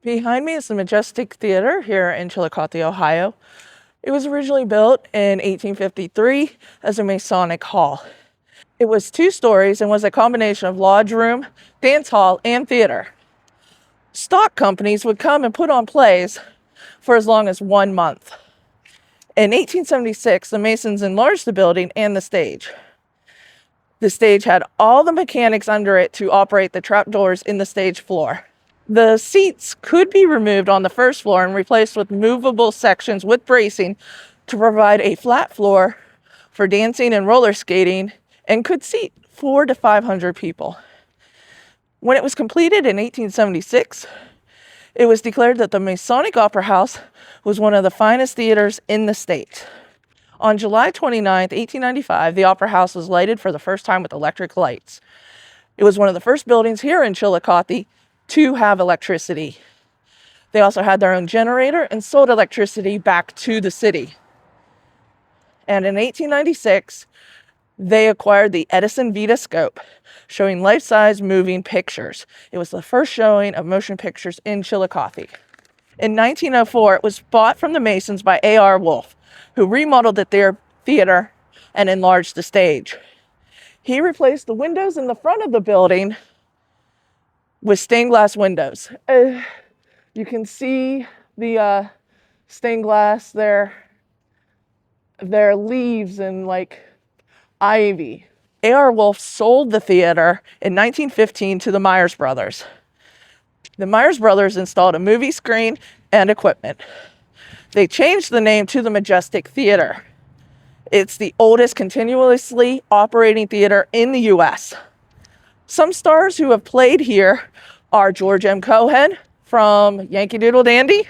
Behind me is the Majestic Theater here in Chillicothe, Ohio. It was originally built in 1853 as a Masonic hall. It was 2 stories and was a combination of lodge room, dance hall, and theater. Stock companies would come and put on plays for as long as 1 month. In 1876, the Masons enlarged the building and the stage. The stage had all the mechanics under it to operate the trapdoors in the stage floor. The seats could be removed on the first floor and replaced with movable sections with bracing to provide a flat floor for dancing and roller skating, and could seat 400 to 500 people. When it was completed in 1876, it was declared that the Masonic Opera House was one of the finest theaters in the state. On July 29, 1895, the Opera House was lighted for the first time with electric lights. It was one of the first buildings here in Chillicothe to have electricity. They also had their own generator and sold electricity back to the city. And in 1896, they acquired the Edison Vitascope, showing life-size moving pictures. It was the first showing of motion pictures in Chillicothe. In 1904, it was bought from the Masons by A.R. Wolf, who remodeled the theater and enlarged the stage. He replaced the windows in the front of the building with stained glass windows. You can see the stained glass there. Their leaves and like ivy. A.R. Wolf sold the theater in 1915 to the Myers Brothers. The Myers Brothers installed a movie screen and equipment. They changed the name to the Majestic Theater. It's the oldest continuously operating theater in the U.S. Some stars who have played here are George M. Cohan from Yankee Doodle Dandy,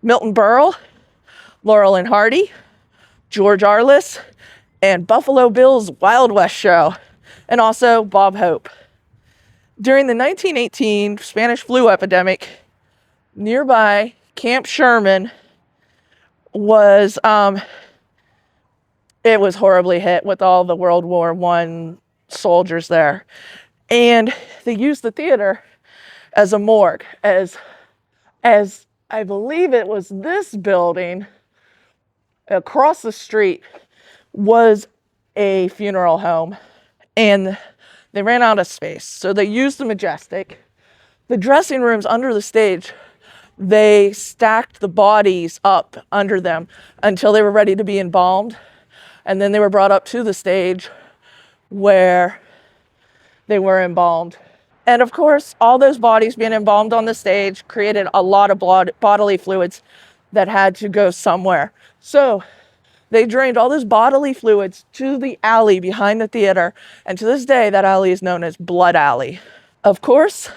Milton Berle, Laurel and Hardy, George Arliss, and Buffalo Bill's Wild West show, and also Bob Hope. During the 1918 Spanish flu epidemic, nearby Camp Sherman was it was horribly hit with all the World War I soldiers there. And they used the theater as a morgue, as I believe it was this building across the street was a funeral home, and they ran out of space. So they used the Majestic. The dressing rooms under the stage, they stacked the bodies up under them until they were ready to be embalmed. And then they were brought up to the stage where they were embalmed. And of course, all those bodies being embalmed on the stage created a lot of bodily fluids that had to go somewhere. So they drained all those bodily fluids to the alley behind the theater, and to this day, that alley is known as Blood Alley. Of course,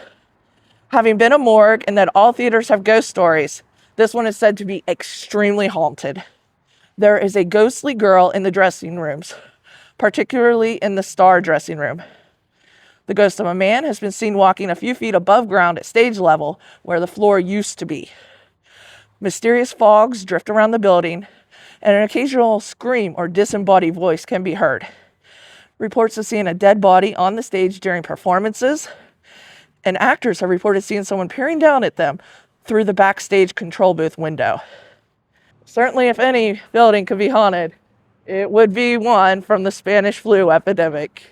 having been a morgue and that all theaters have ghost stories, this one is said to be extremely haunted. There is a ghostly girl in the dressing rooms, particularly in the star dressing room. The ghost of a man has been seen walking a few feet above ground at stage level where the floor used to be. Mysterious fogs drift around the building, and an occasional scream or disembodied voice can be heard. Reports of seeing a dead body on the stage during performances, and actors have reported seeing someone peering down at them through the backstage control booth window. Certainly, if any building could be haunted, it would be one from the Spanish flu epidemic.